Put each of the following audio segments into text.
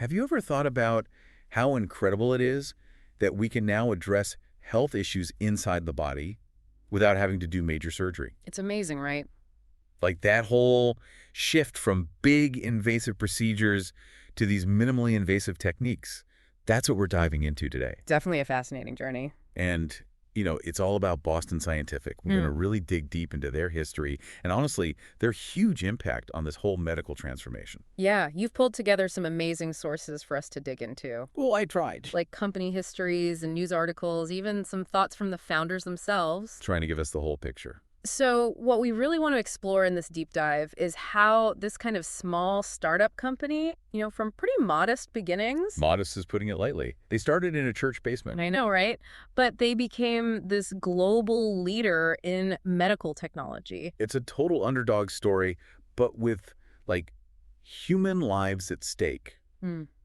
Have you ever thought about how incredible it is that we can now address health issues inside the body without having to do major surgery? It's amazing, right? Like that whole shift from big invasive procedures to these minimally invasive techniques. That's what we're diving into today. Definitely a fascinating journey. And, it's all about Boston Scientific. We're going to really dig deep into their history and, honestly, their huge impact on this whole medical transformation. Yeah, you've pulled together some amazing sources for us to dig into. Well, I tried. Like company histories and news articles, even some thoughts from the founders themselves. Trying to give us the whole picture. So what we really want to explore in this deep dive is how this kind of small startup company, from pretty modest beginnings. Modest is putting it lightly. They started in a church basement. I know, right? But they became this global leader in medical technology. It's a total underdog story, but with, human lives at stake.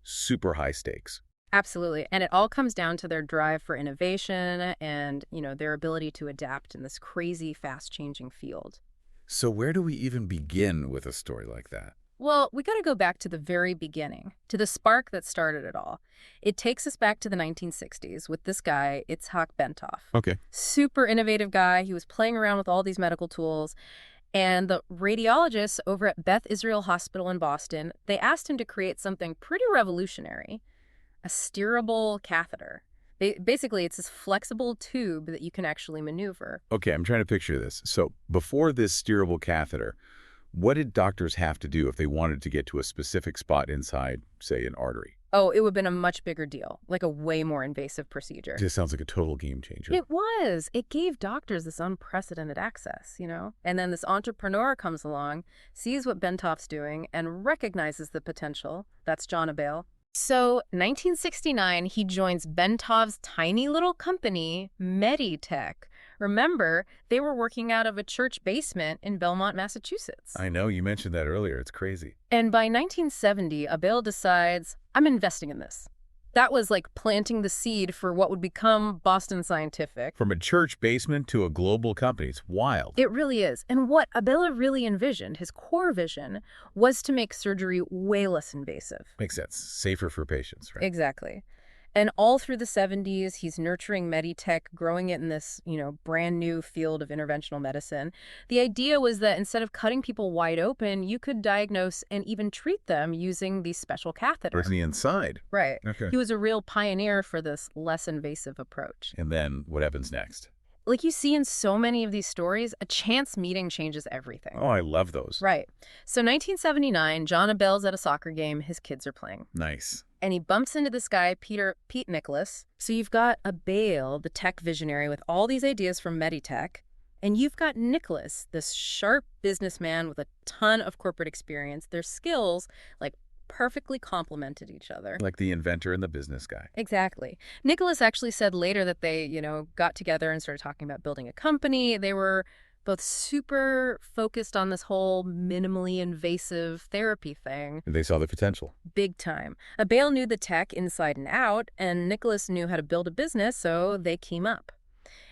Super high stakes. Absolutely. And it all comes down to their drive for innovation and, their ability to adapt in this crazy, fast-changing field. So where do we even begin with a story like that? Well, we got to go back to the very beginning, to the spark that started it all. It takes us back to the 1960s with this guy, Itzhak Bentov. Okay. Super innovative guy. He was playing around with all these medical tools. And the radiologists over at Beth Israel Hospital in Boston, they asked him to create something pretty revolutionary. A steerable catheter. Basically, it's this flexible tube that you can actually maneuver. Okay, I'm trying to picture this. So before this steerable catheter, what did doctors have to do if they wanted to get to a specific spot inside, say, an artery? Oh, it would have been a much bigger deal, like a way more invasive procedure. This sounds like a total game changer. It was. It gave doctors this unprecedented access, And then this entrepreneur comes along, sees what Bentov's doing, and recognizes the potential. That's John Abele. So, 1969, he joins Bentov's tiny little company, Medi-Tech. Remember, they were working out of a church basement in Belmont, Massachusetts. I know, you mentioned that earlier. It's crazy. And by 1970, Abele decides, I'm investing in this. That was like planting the seed for what would become Boston Scientific. From a church basement to a global company. It's wild. It really is. And what Abele really envisioned, his core vision, was to make surgery way less invasive. Makes sense. Safer for patients, right? Exactly. And all through the 70s, he's nurturing Medi-Tech, growing it in this, brand new field of interventional medicine. The idea was that instead of cutting people wide open, you could diagnose and even treat them using these special catheters. Or the inside. Right. Okay. He was a real pioneer for this less invasive approach. And then what happens next? Like you see in so many of these stories, a chance meeting changes everything. Oh, I love those. Right. So 1979, John Abele's at a soccer game. His kids are playing. Nice. And he bumps into this guy, Pete Nicholas. So you've got Abele, the tech visionary, with all these ideas from Medi-Tech. And you've got Nicholas, this sharp businessman with a ton of corporate experience. Their skills, perfectly complemented each other. Like the inventor and the business guy. Exactly. Nicholas actually said later that they, got together and started talking about building a company. They were both super focused on this whole minimally invasive therapy thing. They saw the potential. Big time. Abele knew the tech inside and out, and Nicholas knew how to build a business, so they team up.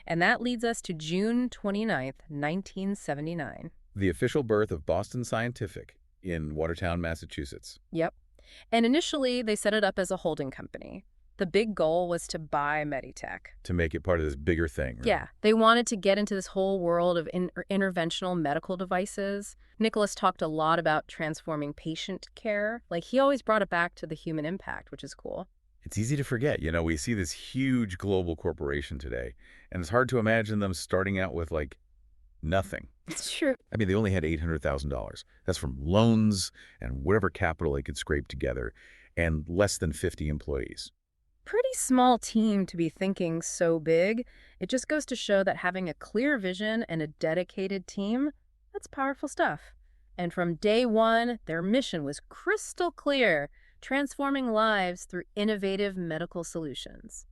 And that leads us to June 29th, 1979. The official birth of Boston Scientific in Watertown, Massachusetts. Yep. And initially, they set it up as a holding company. The big goal was to buy Medi-Tech. To make it part of this bigger thing. Right? Yeah. They wanted to get into this whole world of interventional medical devices. Nicholas talked a lot about transforming patient care. He always brought it back to the human impact, which is cool. It's easy to forget. We see this huge global corporation today, and it's hard to imagine them starting out with, nothing. It's true. I mean, they only had $800,000. That's from loans and whatever capital they could scrape together, and less than 50 employees. Pretty small team to be thinking so big. It just goes to show that having a clear vision and a dedicated team, that's powerful stuff. And from day one, their mission was crystal clear, transforming lives through innovative medical solutions.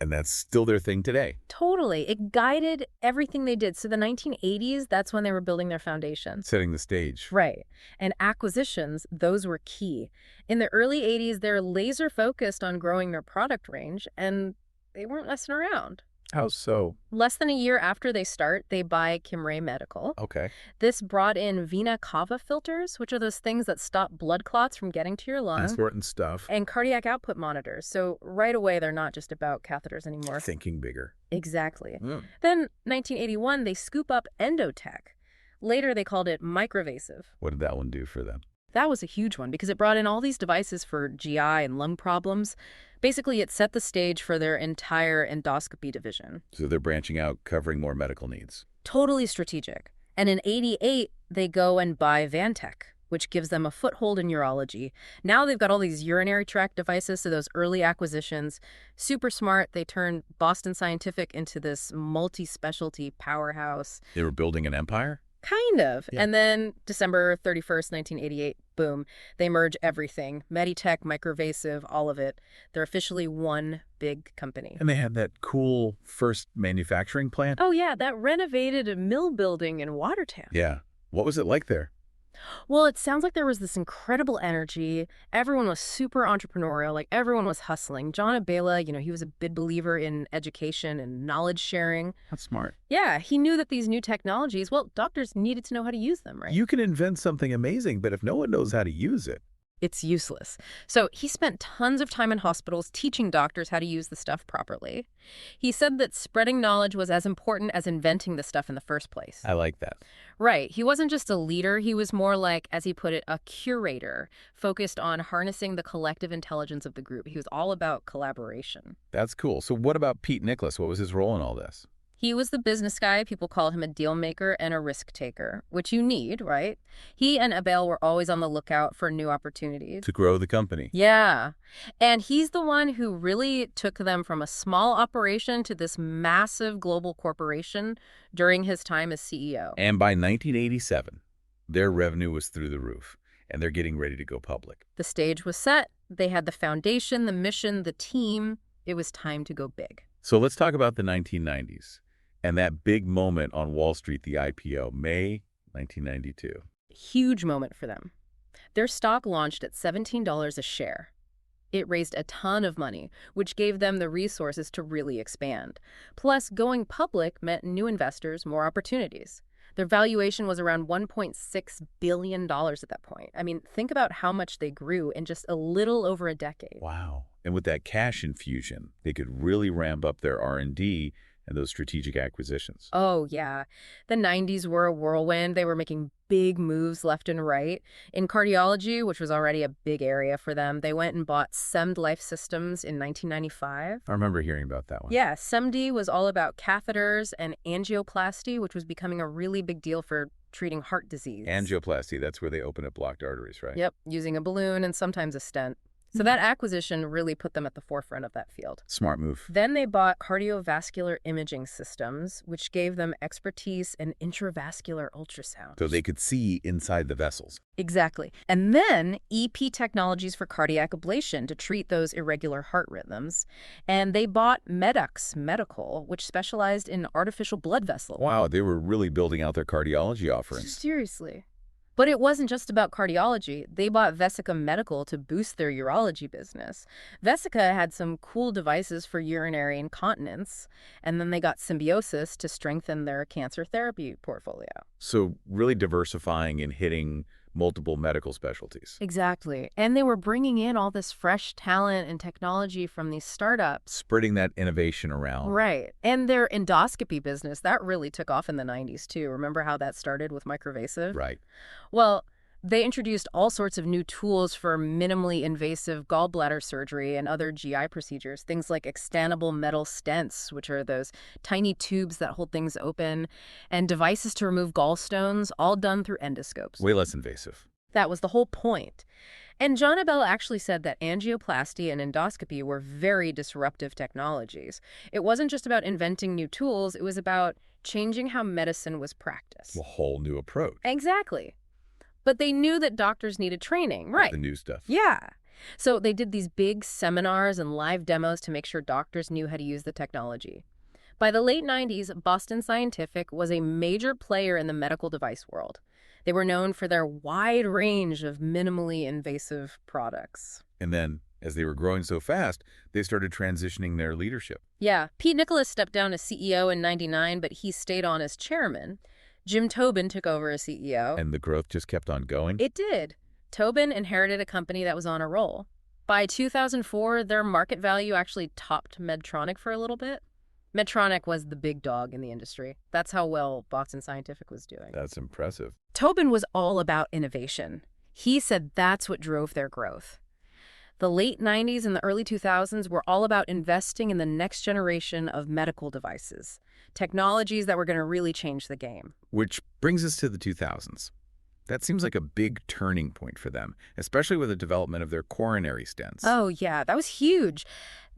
And that's still their thing today. Totally. It guided everything they did. So the 1980s, that's when they were building their foundation. Setting the stage. Right. And acquisitions, those were key. In the early 80s, they're laser focused on growing their product range, and they weren't messing around. How so? Less than a year after they start, they buy Kimray Medical. Okay. This brought in vena cava filters, which are those things that stop blood clots from getting to your lung, Important stuff. and cardiac output monitors. So right away, they're not just about catheters anymore. Thinking bigger. Exactly. Mm. Then, 1981, they scoop up Endotech. Later, they called it microvasive. What did that one do for them? That was a huge one because it brought in all these devices for GI and lung problems. Basically, it set the stage for their entire endoscopy division. So they're branching out, covering more medical needs. Totally strategic. And in 88, they go and buy Vantech, which gives them a foothold in urology. Now they've got all these urinary tract devices, so those early acquisitions, super smart. They turned Boston Scientific into this multi-specialty powerhouse. They were building an empire? Kind of. Yeah. And then December 31st, 1988, boom, they merge everything. Medi-Tech, microvasive, all of it. They're officially one big company. And they had that cool first manufacturing plant? Oh, yeah, that renovated mill building in Watertown. Yeah. What was it like there? Well, it sounds like there was this incredible energy. Everyone was super entrepreneurial, like everyone was hustling. John Abele, he was a big believer in education and knowledge sharing. That's smart. Yeah, he knew that these new technologies, well, doctors needed to know how to use them, right? You can invent something amazing, but if no one knows how to use it. It's useless. So he spent tons of time in hospitals teaching doctors how to use the stuff properly. He said that spreading knowledge was as important as inventing the stuff in the first place. I like that. Right. He wasn't just a leader. He was more like, as he put it, a curator, focused on harnessing the collective intelligence of the group. He was all about collaboration. That's cool. So what about Pete Nicholas? What was his role in all this? He was the business guy. People called him a deal maker and a risk taker, which you need, right? He and Abele were always on the lookout for new opportunities. To grow the company. Yeah. And he's the one who really took them from a small operation to this massive global corporation during his time as CEO. And by 1987, their revenue was through the roof, and they're getting ready to go public. The stage was set. They had the foundation, the mission, the team. It was time to go big. So let's talk about the 1990s. And that big moment on Wall Street, the IPO, May 1992. Huge moment for them. Their stock launched at $17 a share. It raised a ton of money, which gave them the resources to really expand. Plus, going public meant new investors, more opportunities. Their valuation was around $1.6 billion at that point. I mean, think about how much they grew in just a little over a decade. Wow. And with that cash infusion, they could really ramp up their R&D and those strategic acquisitions. Oh, yeah. The 90s were a whirlwind. They were making big moves left and right. In cardiology, which was already a big area for them, they went and bought SEMD Life Systems in 1995. I remember hearing about that one. Yeah, SEMD was all about catheters and angioplasty, which was becoming a really big deal for treating heart disease. Angioplasty, that's where they open up blocked arteries, right? Yep, using a balloon and sometimes a stent. So that acquisition really put them at the forefront of that field. Smart move. Then they bought cardiovascular imaging systems, which gave them expertise in intravascular ultrasound. So they could see inside the vessels. Exactly. And then EP technologies for cardiac ablation to treat those irregular heart rhythms. And they bought Medux Medical, which specialized in artificial blood vessels. Wow, they were really building out their cardiology offerings. Seriously. But it wasn't just about cardiology. They bought Vesica Medical to boost their urology business. Vesica had some cool devices for urinary incontinence, and then they got Symbiosis to strengthen their cancer therapy portfolio. So really diversifying and hitting multiple medical specialties. Exactly. And they were bringing in all this fresh talent and technology from these startups. Spreading that innovation around. Right. And their endoscopy business, that really took off in the 90s, too. Remember how that started with microvasive? Right. Well, they introduced all sorts of new tools for minimally invasive gallbladder surgery and other GI procedures, things like extendable metal stents, which are those tiny tubes that hold things open, and devices to remove gallstones, all done through endoscopes. Way less invasive. That was the whole point. And John Abele actually said that angioplasty and endoscopy were very disruptive technologies. It wasn't just about inventing new tools, it was about changing how medicine was practiced. A whole new approach. Exactly. But they knew that doctors needed training, right? The new stuff. Yeah. So they did these big seminars and live demos to make sure doctors knew how to use the technology. By the late 90s, Boston Scientific was a major player in the medical device world. They were known for their wide range of minimally invasive products. And then as they were growing so fast, they started transitioning their leadership. Yeah, Pete Nicholas stepped down as CEO in '99, but he stayed on as chairman. Jim Tobin took over as CEO. And the growth just kept on going? It did. Tobin inherited a company that was on a roll. By 2004, their market value actually topped Medtronic for a little bit. Medtronic was the big dog in the industry. That's how well Boston Scientific was doing. That's impressive. Tobin was all about innovation. He said that's what drove their growth. The late 90s and the early 2000s were all about investing in the next generation of medical devices, technologies that were going to really change the game. Which brings us to the 2000s. That seems like a big turning point for them, especially with the development of their coronary stents. Oh, yeah, that was huge.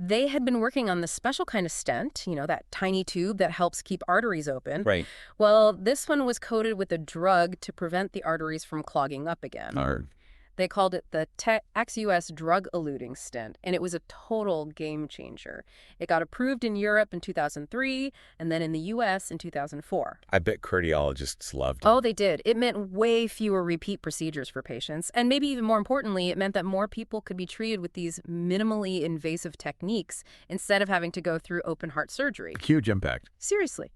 They had been working on this special kind of stent, that tiny tube that helps keep arteries open. Right. Well, this one was coated with a drug to prevent the arteries from clogging up again. They called it the ex-US drug-eluting stent, and it was a total game changer. It got approved in Europe in 2003, and then in the US in 2004. I bet cardiologists loved it. Oh, they did. It meant way fewer repeat procedures for patients, and maybe even more importantly, it meant that more people could be treated with these minimally invasive techniques instead of having to go through open-heart surgery. Huge impact. Seriously.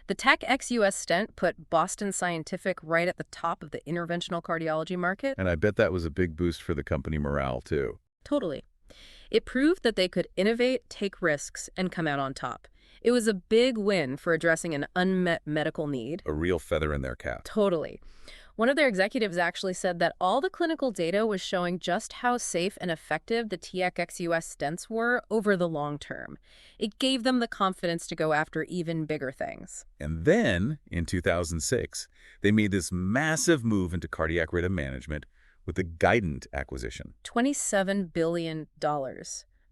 The Tech ex-US stent put Boston Scientific right at the top of the interventional cardiology market. And I bet that was a big boost for the company morale, too. Totally. It proved that they could innovate, take risks, and come out on top. It was a big win for addressing an unmet medical need. A real feather in their cap. Totally. One of their executives actually said that all the clinical data was showing just how safe and effective the TX-US stents were over the long term. It gave them the confidence to go after even bigger things. And then, in 2006, they made this massive move into cardiac rhythm management with the Guidant acquisition. $27 billion.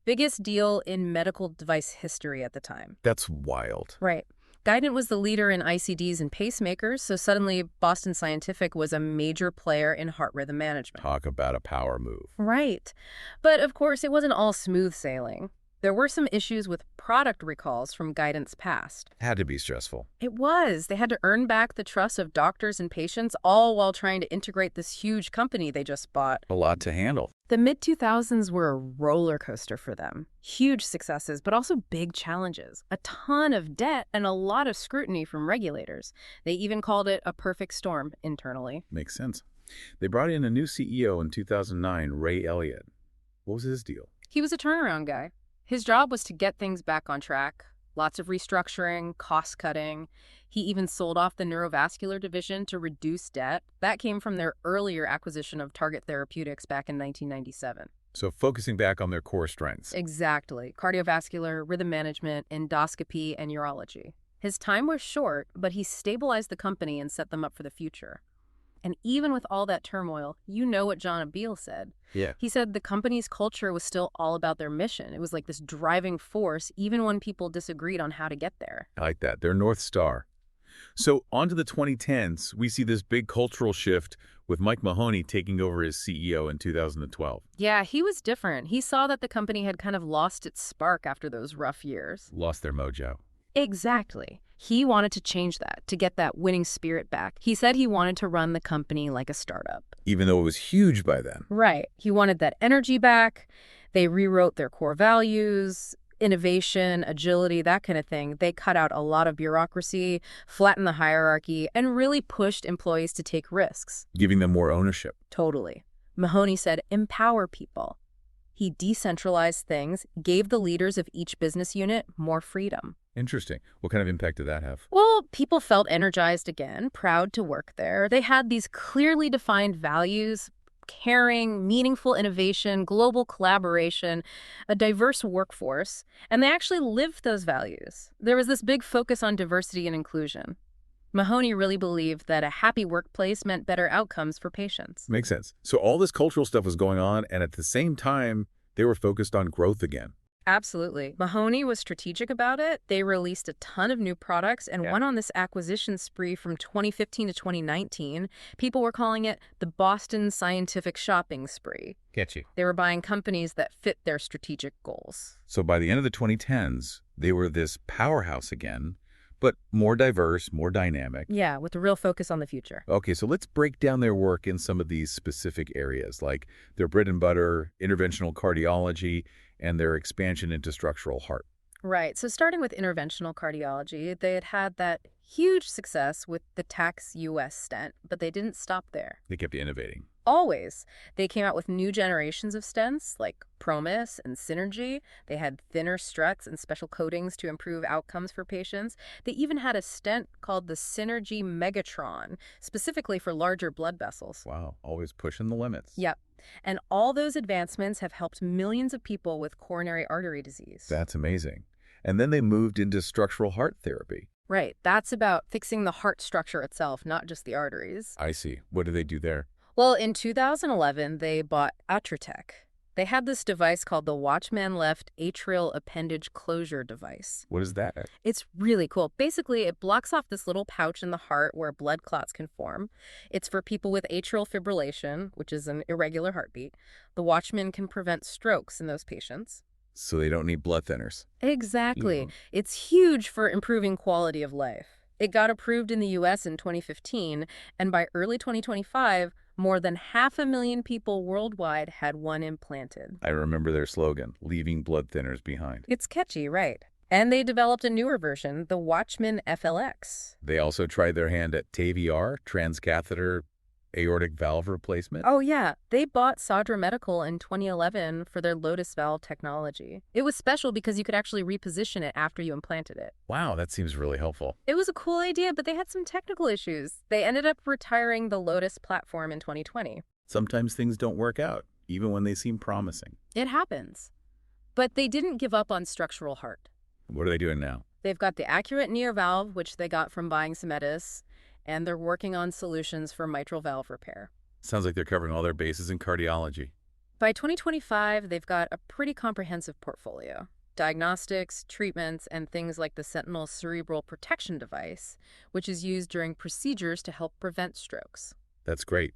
Biggest deal in medical device history at the time. That's wild. Right. Guidant was the leader in ICDs and pacemakers, so suddenly Boston Scientific was a major player in heart rhythm management. Talk about a power move. Right. But of course, it wasn't all smooth sailing. There were some issues with product recalls from Guidant's past. Had to be stressful. It was. They had to earn back the trust of doctors and patients, all while trying to integrate this huge company they just bought. A lot to handle. The mid-2000s were a roller coaster for them. Huge successes, but also big challenges. A ton of debt and a lot of scrutiny from regulators. They even called it a perfect storm internally. Makes sense. They brought in a new CEO in 2009, Ray Elliott. What was his deal? He was a turnaround guy. His job was to get things back on track. Lots of restructuring, cost-cutting. He even sold off the neurovascular division to reduce debt. That came from their earlier acquisition of Target Therapeutics back in 1997. So focusing back on their core strengths. Exactly. Cardiovascular, rhythm management, endoscopy, and urology. His time was short, but he stabilized the company and set them up for the future. And even with all that turmoil, you know what John Abele said. Yeah. He said the company's culture was still all about their mission. It was like this driving force, even when people disagreed on how to get there. I like that. Their North Star. So on to the 2010s, we see this big cultural shift with Mike Mahoney taking over as CEO in 2012. Yeah, he was different. He saw that the company had kind of lost its spark after those rough years. Lost their mojo. Exactly. He wanted to change that, to get that winning spirit back. He said he wanted to run the company like a startup. Even though it was huge by then. Right. He wanted that energy back. They rewrote their core values, innovation, agility, that kind of thing. They cut out a lot of bureaucracy, flattened the hierarchy, and really pushed employees to take risks. Giving them more ownership. Totally. Mahoney said, empower people. He decentralized things, gave the leaders of each business unit more freedom. Interesting. What kind of impact did that have? Well, people felt energized again, proud to work there. They had these clearly defined values: caring, meaningful innovation, global collaboration, a diverse workforce, and they actually lived those values. There was this big focus on diversity and inclusion. Mahoney really believed that a happy workplace meant better outcomes for patients. Makes sense. So all this cultural stuff was going on, and at the same time, they were focused on growth again. Absolutely. Mahoney was strategic about it. They released a ton of new products and went on this acquisition spree from 2015 to 2019. People were calling it the Boston Scientific Shopping Spree. Get you. They were buying companies that fit their strategic goals. So by the end of the 2010s, they were this powerhouse again, but more diverse, more dynamic. Yeah, with a real focus on the future. Okay, so let's break down their work in some of these specific areas, like their bread and butter, interventional cardiology, and their expansion into structural heart. Right. So starting with interventional cardiology, they had had that huge success with the TACS US stent, but they didn't stop there. They kept innovating. Always. They came out with new generations of stents like Promise and Synergy. They had thinner struts and special coatings to improve outcomes for patients. They even had a stent called the Synergy Megatron, specifically for larger blood vessels. Wow, always pushing the limits. Yep. And all those advancements have helped millions of people with coronary artery disease. That's amazing. And then they moved into structural heart therapy. Right. That's about fixing the heart structure itself, not just the arteries. I see. What do they do there? Well, in 2011, they bought Medi-Tech. They had this device called the Watchman Left Atrial Appendage Closure Device. What is that? It's really cool. Basically, it blocks off this little pouch in the heart where blood clots can form. It's for people with atrial fibrillation, which is an irregular heartbeat. The Watchman can prevent strokes in those patients. So they don't need blood thinners. Exactly. Yeah. It's huge for improving quality of life. It got approved in the U.S. in 2015, and by early 2025, more than 500,000 people worldwide had one implanted. I remember their slogan, leaving blood thinners behind. It's catchy, right? And they developed a newer version, the Watchman FLX. They also tried their hand at TAVR, transcatheter aortic valve replacement. Oh, yeah. They bought Sadra Medical in 2011 for their Lotus valve technology. It was special because you could actually reposition it after you implanted it. Wow, that seems really helpful. It was a cool idea, but they had some technical issues. They ended up retiring the Lotus platform in 2020. Sometimes things don't work out, even when they seem promising. It happens. But they didn't give up on structural heart. What are they doing now? They've got the Accurate Near valve, which they got from buying Symetis, and they're working on solutions for mitral valve repair. Sounds like they're covering all their bases in cardiology. By 2025, they've got a pretty comprehensive portfolio. Diagnostics, treatments, and things like the Sentinel cerebral protection device, which is used during procedures to help prevent strokes. That's great.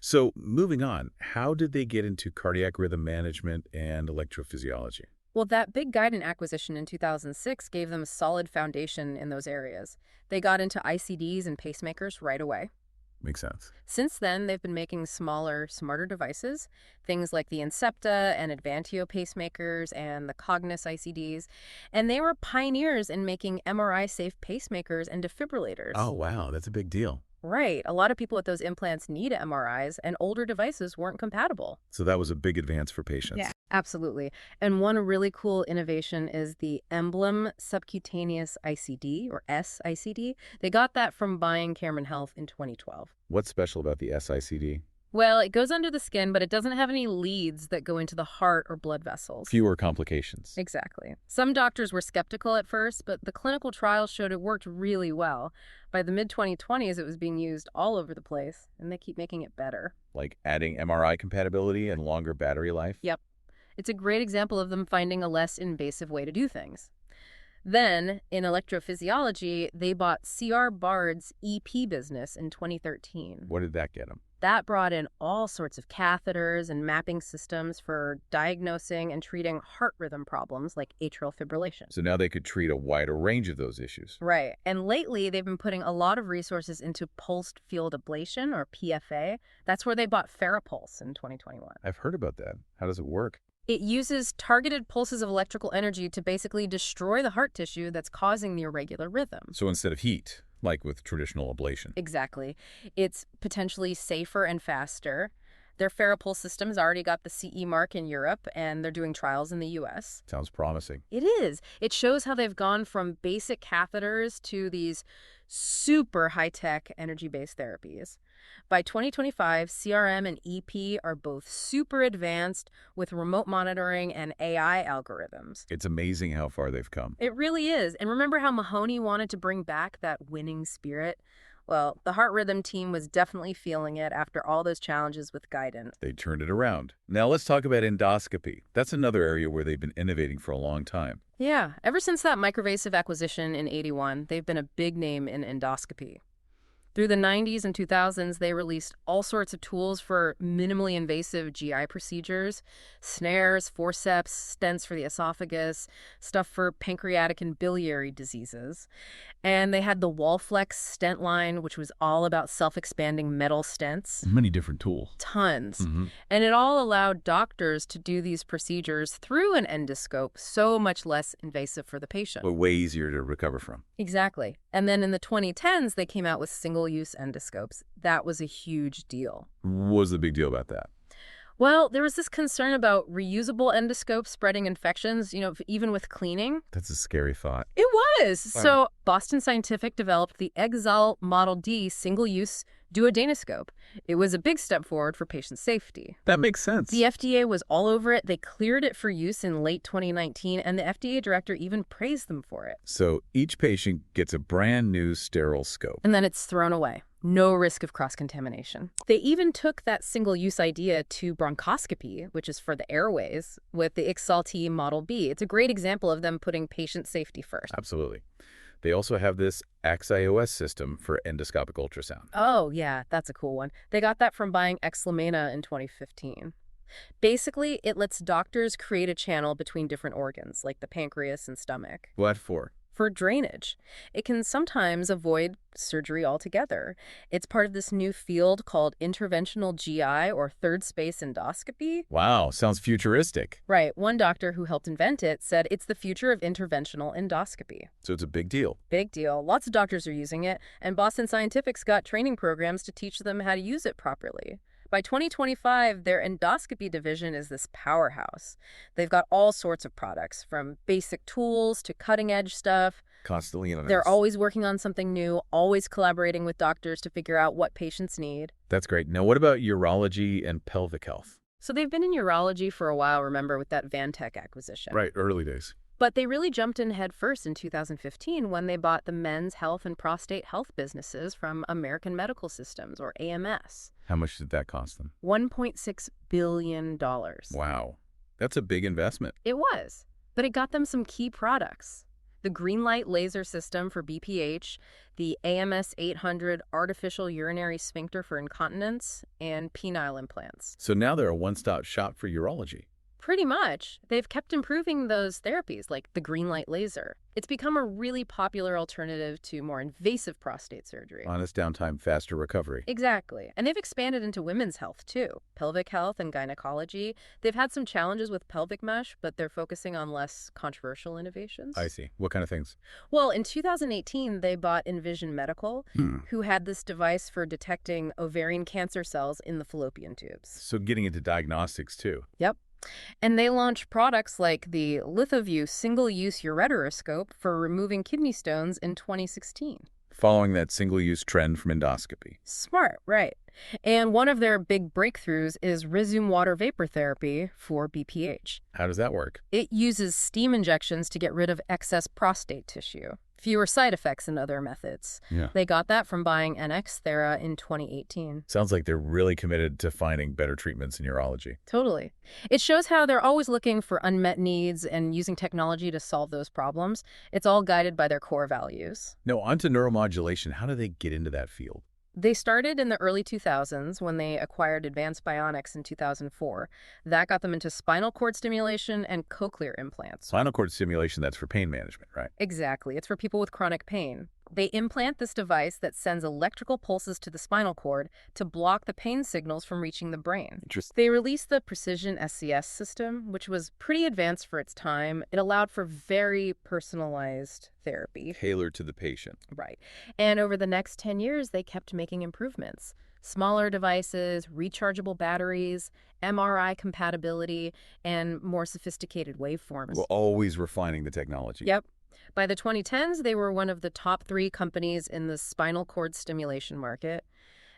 So moving on, how did they get into cardiac rhythm management and electrophysiology? Well, that big Guidant acquisition in 2006 gave them a solid foundation in those areas. They got into ICDs and pacemakers right away. Makes sense. Since then, they've been making smaller, smarter devices, things like the Incepta and Advantio pacemakers and the Cognis ICDs, and they were pioneers in making MRI-safe pacemakers and defibrillators. Oh, wow, that's a big deal. Right. A lot of people with those implants need MRIs, and older devices weren't compatible. So that was a big advance for patients. Yeah, absolutely. And one really cool innovation is the Emblem Subcutaneous ICD, or SICD. They got that from buying Cameron Health in 2012. What's special about the SICD? Well, it goes under the skin, but it doesn't have any leads that go into the heart or blood vessels. Fewer complications. Exactly. Some doctors were skeptical at first, but the clinical trials showed it worked really well. By the mid-2020s, it was being used all over the place, and they keep making it better. Like adding MRI compatibility and longer battery life? Yep. It's a great example of them finding a less invasive way to do things. Then, in electrophysiology, they bought C.R. Bard's EP business in 2013. What did that get them? That brought in all sorts of catheters and mapping systems for diagnosing and treating heart rhythm problems like atrial fibrillation. So now they could treat a wider range of those issues. Right. And lately, they've been putting a lot of resources into pulsed field ablation, or PFA. That's where they bought Farapulse in 2021. I've heard about that. How does it work? It uses targeted pulses of electrical energy to basically destroy the heart tissue that's causing the irregular rhythm. So instead of heat, like with traditional ablation. Exactly. It's potentially safer and faster. Their Farapulse system has already got the CE mark in Europe, and they're doing trials in the U.S. Sounds promising. It is. It shows how they've gone from basic catheters to these super high-tech energy-based therapies. By 2025, CRM and EP are both super advanced with remote monitoring and AI algorithms. It's amazing how far they've come. It really is. And remember how Mahoney wanted to bring back that winning spirit? Well, the heart rhythm team was definitely feeling it after all those challenges with Guidant. They turned it around. Now let's talk about endoscopy. That's another area where they've been innovating for a long time. Yeah, ever since that microvasive acquisition in '81, they've been a big name in endoscopy. Through the 90s and 2000s, they released all sorts of tools for minimally invasive GI procedures, snares, forceps, stents for the esophagus, stuff for pancreatic and biliary diseases. And they had the Wallflex stent line, which was all about self-expanding metal stents. Many different tools. Tons. Mm-hmm. And it all allowed doctors to do these procedures through an endoscope, so much less invasive for the patient. But way easier to recover from. Exactly. And then in the 2010s, they came out with single-use endoscopes. That was a huge deal. What was the big deal about that? Well, there was this concern about reusable endoscopes spreading infections, even with cleaning. That's a scary thought. It was. Wow. So Boston Scientific developed the Exal Model D single-use duodenoscope. It was a big step forward for patient safety. That makes sense. The FDA was all over it. They cleared it for use in late 2019, and the FDA director even praised them for it. So each patient gets a brand new sterile scope. And then it's thrown away. No risk of cross-contamination. They even took that single-use idea to bronchoscopy, which is for the airways, with the Ixal-T Model B. It's a great example of them putting patient safety first. Absolutely. They also have this XIOS system for endoscopic ultrasound. Oh, yeah, that's a cool one. They got that from buying Xlamena in 2015. Basically, it lets doctors create a channel between different organs, like the pancreas and stomach. What for? For drainage. It can sometimes avoid surgery altogether. It's part of this new field called interventional GI, or third space endoscopy. Wow, sounds futuristic. Right. One doctor who helped invent it said it's the future of interventional endoscopy. So it's a big deal. Big deal. Lots of doctors are using it, and Boston Scientific's got training programs to teach them how to use it properly. By 2025, their endoscopy division is this powerhouse. They've got all sorts of products, from basic tools to cutting-edge stuff. Constantly in They're always working on something new, always collaborating with doctors to figure out what patients need. That's great. Now, what about urology and pelvic health? So they've been in urology for a while, remember, with that Medi-Tech acquisition. Right, early days. But they really jumped in head first in 2015 when they bought the men's health and prostate health businesses from American Medical Systems, or AMS. How much did that cost them? $1.6 billion. Wow. That's a big investment. It was, but it got them some key products. The Greenlight laser system for BPH, the AMS 800 artificial urinary sphincter for incontinence, and penile implants. So now they're a one-stop shop for urology. Pretty much. They've kept improving those therapies, like the Greenlight laser. It's become a really popular alternative to more invasive prostate surgery. Honest downtime, faster recovery. Exactly. And they've expanded into women's health, too. Pelvic health and gynecology. They've had some challenges with pelvic mesh, but they're focusing on less controversial innovations. I see. What kind of things? Well, in 2018, they bought Envision Medical, who had this device for detecting ovarian cancer cells in the fallopian tubes. So getting into diagnostics, too. Yep. And they launched products like the LithoView single-use ureteroscope for removing kidney stones in 2016. Following that single-use trend from endoscopy. Smart, right. And one of their big breakthroughs is Rhizome water vapor therapy for BPH. How does that work? It uses steam injections to get rid of excess prostate tissue. Fewer side effects than other methods. Yeah. They got that from buying NxThera in 2018. Sounds like they're really committed to finding better treatments in urology. Totally. It shows how they're always looking for unmet needs and using technology to solve those problems. It's all guided by their core values. Now, onto neuromodulation. How do they get into that field? They started in the early 2000s when they acquired Advanced Bionics in 2004. That got them into spinal cord stimulation and cochlear implants. Spinal cord stimulation, that's for pain management, right? Exactly. It's for people with chronic pain. They implant this device that sends electrical pulses to the spinal cord to block the pain signals from reaching the brain. Interesting. They released the Precision SCS system, which was pretty advanced for its time. It allowed for very personalized therapy. Tailored to the patient. Right. And over the next 10 years, they kept making improvements. Smaller devices, rechargeable batteries, MRI compatibility, and more sophisticated waveforms. We're always refining the technology. Yep. By the 2010s, they were one of the top 3 companies in the spinal cord stimulation market.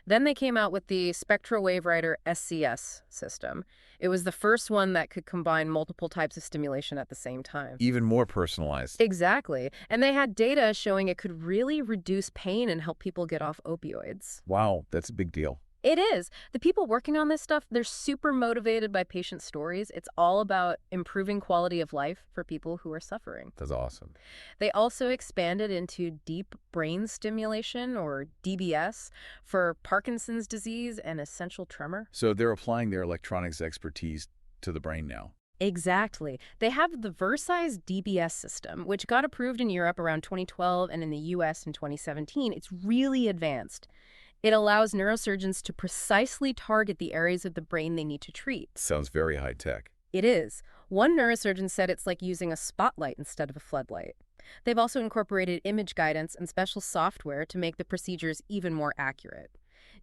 Then they came out with the Spectra WaveWriter SCS system. It was the first one that could combine multiple types of stimulation at the same time. Even more personalized. Exactly. And they had data showing it could really reduce pain and help people get off opioids. Wow, that's a big deal. It is. The people working on this stuff, they're super motivated by patient stories. It's all about improving quality of life for people who are suffering. That's awesome. They also expanded into deep brain stimulation, or DBS, for Parkinson's disease and essential tremor. So they're applying their electronics expertise to the brain now. Exactly. They have the Vercise DBS system, which got approved in Europe around 2012 and in the US in 2017. It's really advanced. It allows neurosurgeons to precisely target the areas of the brain they need to treat. Sounds very high tech. It is. One neurosurgeon said it's like using a spotlight instead of a floodlight. They've also incorporated image guidance and special software to make the procedures even more accurate.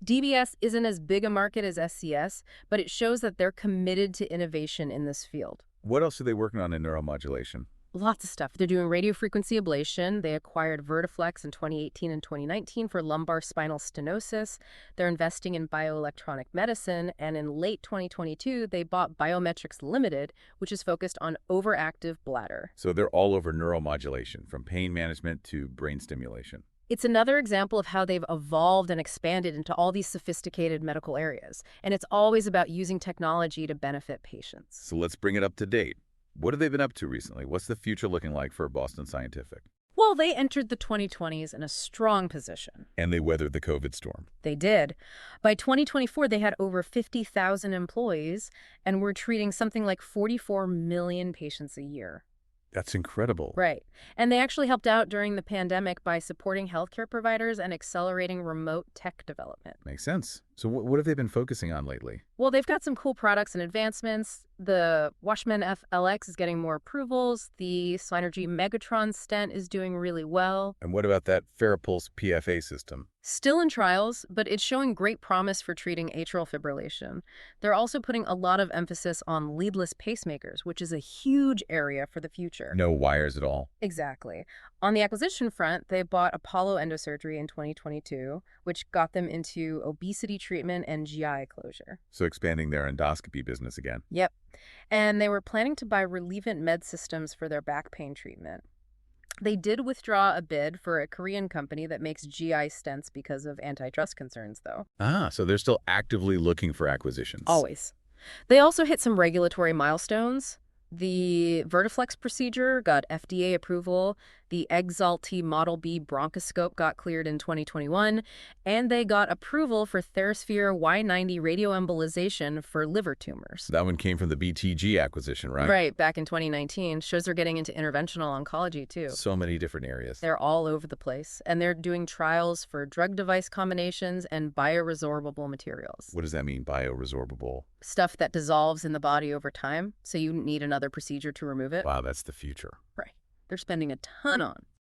DBS isn't as big a market as SCS, but it shows that they're committed to innovation in this field. What else are they working on in neuromodulation? Lots of stuff. They're doing radiofrequency ablation. They acquired Vertiflex in 2018 and 2019 for lumbar spinal stenosis. They're investing in bioelectronic medicine. And in late 2022, they bought Biometrics Limited, which is focused on overactive bladder. So they're all over neuromodulation, from pain management to brain stimulation. It's another example of how they've evolved and expanded into all these sophisticated medical areas. And it's always about using technology to benefit patients. So let's bring it up to date. What have they been up to recently? What's the future looking like for Boston Scientific? Well, they entered the 2020s in a strong position. And they weathered the COVID storm. They did. By 2024, they had over 50,000 employees and were treating something like 44 million patients a year. That's incredible. Right. And they actually helped out during the pandemic by supporting healthcare providers and accelerating remote tech development. Makes sense. So what have they been focusing on lately? Well, they've got some cool products and advancements. The Washman FLX is getting more approvals. The Synergy Megatron stent is doing really well. And what about that Farapulse PFA system? Still in trials, but it's showing great promise for treating atrial fibrillation. They're also putting a lot of emphasis on leadless pacemakers, which is a huge area for the future. No wires at all. Exactly. On the acquisition front, they bought Apollo Endosurgery in 2022, which got them into obesity treatment and GI closure. So expanding their endoscopy business again. Yep. And they were planning to buy Relievant Med Systems for their back pain treatment. They did withdraw a bid for a Korean company that makes GI stents because of antitrust concerns, though. So they're still actively looking for acquisitions. Always. They also hit some regulatory milestones. The Vertiflex procedure got FDA approval, the Exalt Model B bronchoscope got cleared in 2021, and they got approval for TheraSphere Y90 radioembolization for liver tumors. That one came from the BTG acquisition, right? Right, back in 2019. Shows they're getting into interventional oncology, too. So many different areas. They're all over the place, and they're doing trials for drug-device combinations and bioresorbable materials. What does that mean, bioresorbable? Stuff that dissolves in the body over time, so you need another procedure to remove it. Wow, that's the future. Right. They're spending a ton on.